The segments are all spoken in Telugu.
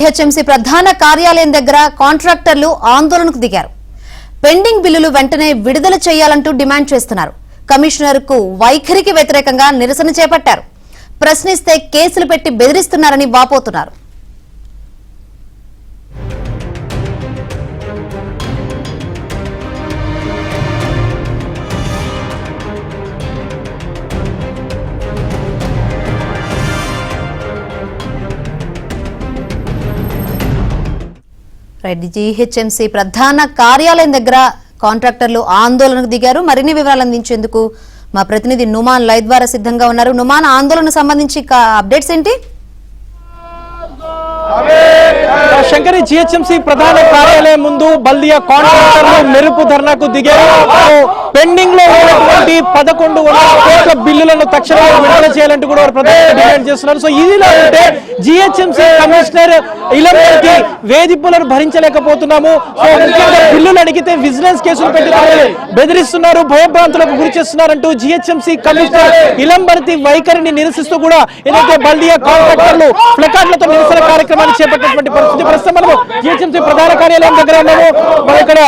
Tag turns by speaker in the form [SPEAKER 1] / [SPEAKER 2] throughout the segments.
[SPEAKER 1] హెచ్ఎంసీ ప్రధాన కార్యాలయం దగ్గర కాంట్రాక్టర్లు ఆందోళనకు దిగారు. పెండింగ్ బిల్లులు వెంటనే విడుదల చేయాలంటూ డిమాండ్ చేస్తున్నారు. కమిషనర్కు వైఖరికి వ్యతిరేకంగా నిరసన చేపట్టారు. ప్రశ్నిస్తే కేసులు పెట్టి బెదిరిస్తున్నారని వాపోతున్నారు. జీహెచ్ఎంసీ ప్రధాన కార్యాలయం దగ్గర కాంట్రాక్టర్లు ఆందోళనకు దిగారు. మరిన్ని వివరాలు అందించేందుకు మా ప్రతినిధి నుమాన్ లైవ్ ద్వారా సిద్ధంగా ఉన్నారు. నుమాన్, ఆందోళన సంబంధించి అప్డేట్స్ ఏంటి?
[SPEAKER 2] శంకరి, జీహెచ్ఎంసీ ప్రధాన కార్యాలయం ముందు బల్దియా కాంట్రాక్టర్లు మెరుపు ధర్నాకు దిగారు. పెండింగ్ లో ఉన్నటువంటి 1100 కోట్ల బిల్లులను తక్షణమే విడుదల చేయాలంటూ కూడా ప్రధానంగా డిమాండ్ చేస్తున్నారు. సో ఇదిలా ఉంటే జీహెచ్ఎంసీ కమిషనర్ ఇలంబర్తి వేధింపులను భరించలేకపోతున్నాము. సో ముఖ్యంగా బిల్లులు అడిగితే విజిలెన్స్ కేసులు పెట్టి బెదిరిస్తున్నారు, భయభ్రాంతులకు గురి చేస్తున్నారంటూ జీహెచ్ఎంసీ కమిషనర్ ఇలంబర్తి వైఖరిని నిరసిస్తూ కూడా ఏదైతే బల్దియా కాంట్రాక్టర్లు ప్లకార్డులతో నిరసన కార్యక్రమాన్ని చేపట్టినటువంటి పరిస్థితి. ప్రస్తుతం మనము జీహెచ్ఎంసీ ప్రధాన కార్యాలయం దగ్గర ఉన్నాము. మనం ఇక్కడ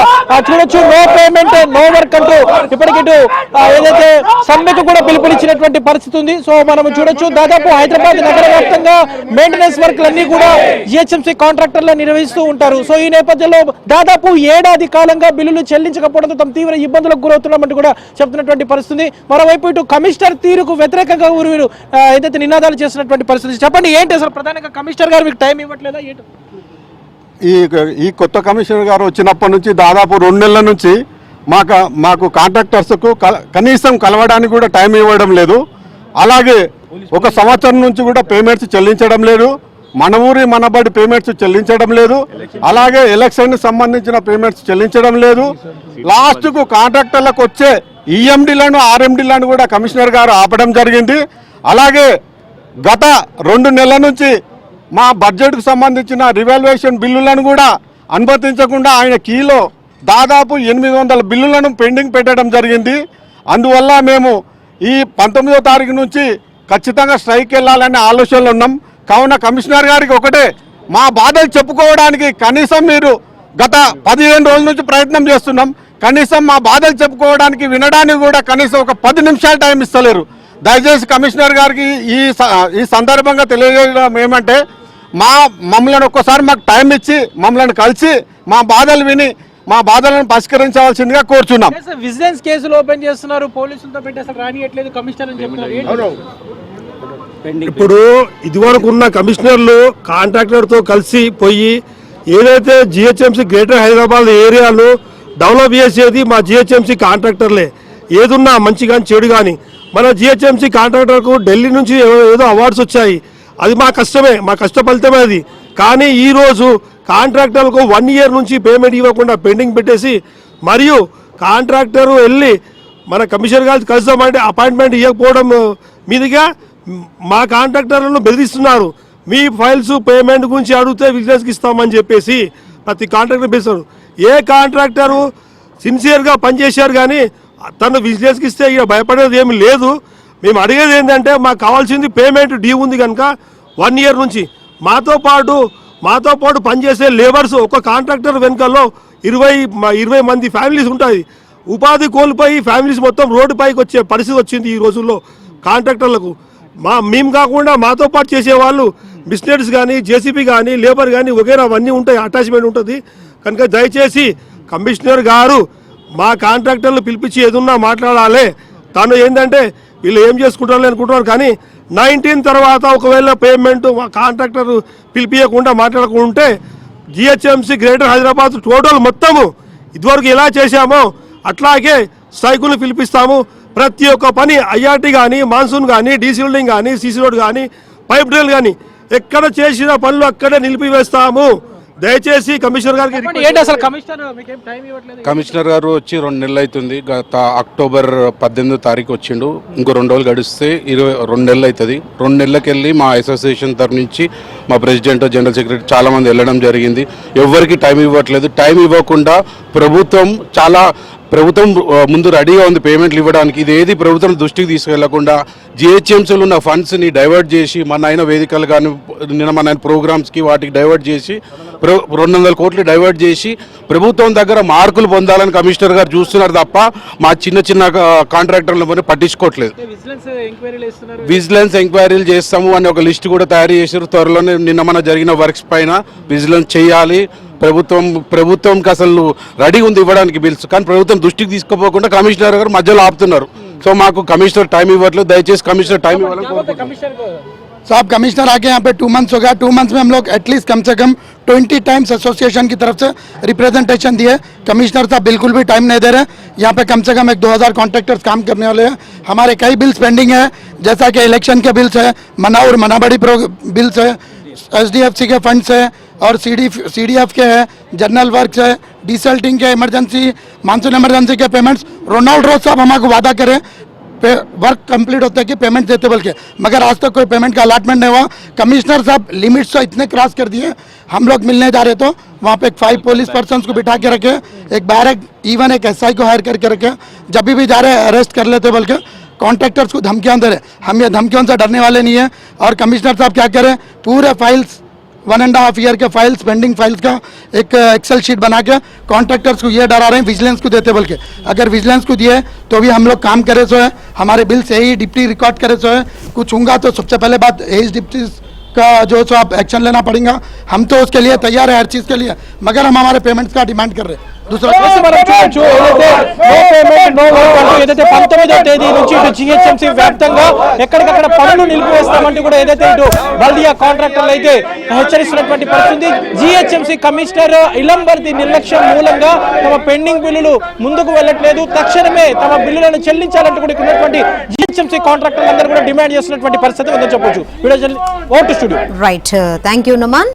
[SPEAKER 2] చూడొచ్చు, నో పేమెంట్ నో వర్క్ అంటూ ఇప్పటికిటు ఏదైతే సమ్మెకు కూడా పిలుపునిచ్చినటువంటి పరిస్థితి ఉంది. సో మనం చూడొచ్చు, దాదాపు హైదరాబాద్ నగర వ్యాప్తంగా మెయింటెనెన్స్ వర్క్లన్నీ కూడా జీహెచ్ఎంసీ కాంట్రాక్టర్లు నిర్వహిస్తూ ఉంటారు. సో ఈ నేపథ్యంలో దాదాపు ఏడాది కాలంగా బిల్లులు చెల్లించకపోవడంతో తమ తీవ్ర ఇబ్బందులకు గురవుతున్నామంటూ కూడా చెప్తున్నటువంటి పరిస్థితి. మరోవైపు ఇటు కమిషనర్ తీరుకు వ్యతిరేకంగా వీరు ఏదైతే నినాదాలు చేస్తున్నటువంటి పరిస్థితి. చెప్పండి, ఏంటి అసలు ప్రధానంగా కమిషనర్ గారు మీకు టైం ఇవ్వట్లేదా?
[SPEAKER 3] ఈ కొత్త కమిషనర్ గారు వచ్చినప్పటి నుంచి దాదాపు 2 నెలల నుంచి మాకు కాంట్రాక్టర్స్కు కనీసం కలవడానికి కూడా టైం ఇవ్వడం లేదు. అలాగే 1 సంవత్సరం నుంచి కూడా పేమెంట్స్ చెల్లించడం లేదు. మన ఊరి మనబడి పేమెంట్స్ చెల్లించడం లేదు. అలాగే ఎలక్షన్ సంబంధించిన పేమెంట్స్ చెల్లించడం లేదు. లాస్ట్కు కాంట్రాక్టర్లకు వచ్చే ఈఎండీలను ఆర్ఎండీలను కూడా కమిషనర్ గారు ఆపడం జరిగింది. అలాగే గత 2 నెలల నుంచి మా బడ్జెట్కు సంబంధించిన రివాల్యుయేషన్ బిల్లులను కూడా అనుమతించకుండా ఆయన కీలో దాదాపు 800 బిల్లులను పెండింగ్ పెట్టడం జరిగింది. అందువల్ల మేము ఈ 19వ తారీఖు నుంచి ఖచ్చితంగా స్ట్రైక్ వెళ్ళాలనే ఆలోచనలు ఉన్నాం. కావున కమిషనర్ గారికి ఒకటే, మా బాధలు చెప్పుకోవడానికి కనీసం మీరు గత 15 రోజుల నుంచి ప్రయత్నం చేస్తున్నాం. కనీసం మా బాధలు చెప్పుకోవడానికి వినడానికి కూడా కనీసం ఒక 10 నిమిషాలు టైం ఇస్తలేరు. దయచేసి కమిషనర్ గారికి ఈ సందర్భంగా తెలియజేయడం ఏమంటే, మమ్మల్ని ఒక్కసారి మాకు టైం ఇచ్చి మమ్మల్ని కలిసి మా బాధలు విని మా బాధలను పరిష్కరించవలసిందిగా కోరుచున్నాం.
[SPEAKER 2] విజిలెన్స్ కేసులు ఓపెన్ చేస్తున్నారు, పోలీసులతో పెట్టి అసలు రానియట్లేదు కమిషనర్ అని చెప్తున్నారు.
[SPEAKER 4] ఇప్పుడు ఇదివరకు ఉన్న కమిషనర్లు కాంట్రాక్టర్తో కలిసి పోయి ఏదైతే జిహెచ్ఎంసీ గ్రేటర్ హైదరాబాద్ ఏరియాను డెవలప్ చేసేది మా జిహెచ్ఎంసీ కాంట్రాక్టర్లే. ఏదున్నా మంచి కానీ చెడు కానీ మన జిహెచ్ఎంసీ కాంట్రాక్టర్కు ఢిల్లీ నుంచి ఏదో అవార్డ్స్ వచ్చాయి. అది మా కష్టమే, మా కష్ట ఫలితమే అది. కానీ ఈరోజు కాంట్రాక్టర్లకు 1 ఇయర్ నుంచి పేమెంట్ ఇవ్వకుండా పెండింగ్ పెట్టేసి, మరియు కాంట్రాక్టరు వెళ్ళి మన కమిషనర్ గారు కలుస్తామంటే అపాయింట్మెంట్ ఇవ్వకపోవడం మీదుగా మా కాంట్రాక్టర్లను బెదిరిస్తున్నారు. మీ ఫైల్స్ పేమెంట్ గురించి అడిగితే విజిలెన్స్కి ఇస్తామని చెప్పేసి ప్రతి కాంట్రాక్టర్ బెదిరిస్తారు. ఏ కాంట్రాక్టరు సిన్సియర్గా పనిచేశారు కానీ తను విజిలెన్స్కి ఇస్తే ఇక భయపడేది ఏమి లేదు. మేము అడిగేది ఏంటంటే, మాకు కావాల్సింది పేమెంట్ డ్యూ ఉంది కనుక 1 ఇయర్ నుంచి మాతో పాటు పనిచేసే లేబర్స్ ఒక కాంట్రాక్టర్ వెనుకల్లో 20 మంది ఫ్యామిలీస్ ఉంటాయి. ఉపాధి కోల్పోయి ఫ్యామిలీస్ మొత్తం రోడ్డు పైకి వచ్చే పరిస్థితి వచ్చింది ఈ రోజుల్లో కాంట్రాక్టర్లకు. మేము కాకుండా మాతో పాటు చేసేవాళ్ళు బిజినెస్ కానీ, జేసీబీ కానీ, లేబర్ కానీ వగేరా అవన్నీ ఉంటాయి, అటాచ్మెంట్ ఉంటుంది. కనుక దయచేసి కమిషనర్ గారు మా కాంట్రాక్టర్లు పిలిపించి ఏదున్నా మాట్లాడాలి. తను ఏంటంటే వీళ్ళు ఏం చేసుకుంటారు అనుకుంటున్నారు, కానీ 19 తర్వాత ఒకవేళ పేమెంట్ కాంట్రాక్టర్ పిలిపించకుండా మాట్లాడకుంటే జిహెచ్ఎంసీ గ్రేటర్ హైదరాబాద్ టోటల్ మొత్తము ఇదివరకు ఎలా చేశామో అట్లాగే స్ట్రైకులు పిలిపిస్తాము. ప్రతి ఒక్క పని ఐఆర్టీ కానీ, మాన్సూన్ కానీ, డీసీ బిల్డింగ్ కానీ, సీసీ రోడ్ కానీ, పైప్ డ్రిల్ కానీ ఎక్కడ చేసిన పనులు అక్కడే నిలిపివేస్తాము. దయచేసి కమిషనర్ గారికి
[SPEAKER 5] కమిషనర్ గారు వచ్చి 2 నెలలు అవుతుంది. గత అక్టోబర్ 18వ తారీఖు వచ్చిండు. ఇంకో 2 రోజులు గడిస్తే 2 నెలలు అవుతుంది. 2 నెలలకు వెళ్ళి మా అసోసియేషన్ తరఫు నుంచి మా ప్రెసిడెంట్, జనరల్ సెక్రటరీ చాలామంది వెళ్ళడం జరిగింది. ఎవరికి టైం ఇవ్వట్లేదు. టైం ఇవ్వకుండా ప్రభుత్వం చాలా ప్రభుత్వం ముందు రెడీగా ఉంది పేమెంట్లు ఇవ్వడానికి. ఇది ఏది ప్రభుత్వం దృష్టికి తీసుకెళ్లకుండా జిహెచ్ఎంసీలో ఉన్న ఫండ్స్ని డైవర్ట్ చేసి మన అయిన వేదికలు కానీ నిన్న మన ప్రోగ్రామ్స్కి వాటికి డైవర్ట్ చేసి 200 కోట్లు డైవర్ట్ చేసి ప్రభుత్వం దగ్గర మార్కులు పొందాలని కమిషనర్ గారు చూస్తున్నారు తప్ప మా చిన్న కాంట్రాక్టర్లను పట్టించుకోవట్లేదు. విజిలెన్స్ ఎంక్వైరీలు చేస్తాము అని ఒక లిస్ట్ కూడా తయారు చేశారు. త్వరలోనే నిన్న మన జరిగిన వర్క్స్ పైన విజిలెన్స్ చేయాలి. ప్రభుత్వంకి అసలు రెడీ ఉంది ఇవ్వడానికి బిల్స్, కానీ ప్రభుత్వం దృష్టికి తీసుకుపోకుండా కమిషనర్ గారు మధ్యలో ఆపుతున్నారు. సో మాకు కమిషనర్ టైం ఇవ్వట్లేదు. దయచేసి కమిషనర్ టైం ఇవ్వాలని కోరుకుంటున్నాను.
[SPEAKER 6] साहब कमिश्नर आके यहाँ पे 2 मंथ्स हो गया. 2 मंथ्स में हम लोग एटलीस्ट कम से कम 20 टाइम्स एसोसिएशन की तरफ से रिप्रेजेंटेशन दिए. कमिश्नर साहब बिल्कुल भी टाइम नहीं दे रहे. यहाँ पे कम से कम 2000 कॉन्ट्रैक्टर्स काम करने वाले हैं. हमारे कई बिल्स पेंडिंग है, जैसा कि इलेक्शन के बिल्स है, मनाउर मनाबड़ी बिल्स है, SDFC के फंड्स है और CDF के है, जनरल वर्क्स है, डिसल्टिंग के इमरजेंसी मानसून इमरजेंसी के पेमेंट्स. रोनाल्ड रोज साहब हमारे वादा करें वर्क कंप्लीट होता है कि पेमेंट देते बोल के, मगर आज तक कोई पेमेंट का अलॉटमेंट नहीं हुआ. कमिश्नर साहब लिमिट्स तो इतने क्रॉस कर दिए. हम लोग मिलने जा रहे तो वहाँ पे 5 पुलिस पर्सन्स को बिठा के रखे, एक बैरक इवन एक SI को हायर करके रखे. जब भी जा रहे अरेस्ट कर लेते बोल के कॉन्ट्रैक्टर्स को धमकियाँ दे रहे. हम ये धमकियों से डरने वाले नहीं है. और कमिश्नर साहब क्या करें, पूरे फाइल्स 1.5 ईयर के फाइल्स पेंडिंग फाइल्स का एक एक्सेल शीट बना के कॉन्ट्रैक्टर्स को ये डरा रहे हैं विजिलेंस को देते बोल के. अगर विजिलेंस को दिए तो भी हम लोग काम करे सो है, हमारे बिल से ही डिप्टी रिकॉर्ड करे सो है. कुछ होगा तो सबसे पहले बात एज डिप्टी का जो सो आप एक्शन लेना पड़ेगा. हम तो उसके लिए तैयार है हर चीज़ के लिए, मगर हम हमारे पेमेंट्स का डिमांड कर रहे हैं. दूसरा
[SPEAKER 2] మనం చూడొచ్చు ఏదైతే నో పేమెంట్ నో వర్క్ అంటూ ఏదైతే 19వ తేదీ నుంచి ఇటు జిహెచ్ఎంసీ వ్యాప్తంగా ఎక్కడికక్కడ పనులు నిలిపివేస్తామంటూ కూడా ఏదైతే ఇటు బల్దియా కాంట్రాక్టర్లు అయితే హెచ్చరిస్తున్నటువంటి పరిస్థితి. జిహెచ్ఎంసీ కమిషనర్ ఇలంబర్ది నిర్లక్ష్యం మూలంగా తమ పెండింగ్ బిల్లులు ముందుకు వెళ్ళట్లేదు. తక్షణమే తమ బిల్లులను చెల్లించాలంటూ కూడా ఉన్నటువంటి జిహెచ్ఎంసీ కాంట్రాక్టర్లు అందరూ కూడా డిమాండ్ చేస్తున్నటువంటి పరిస్థితి ఉందని చెప్పొచ్చు. Video vote studio.
[SPEAKER 1] Right, thank you Numan.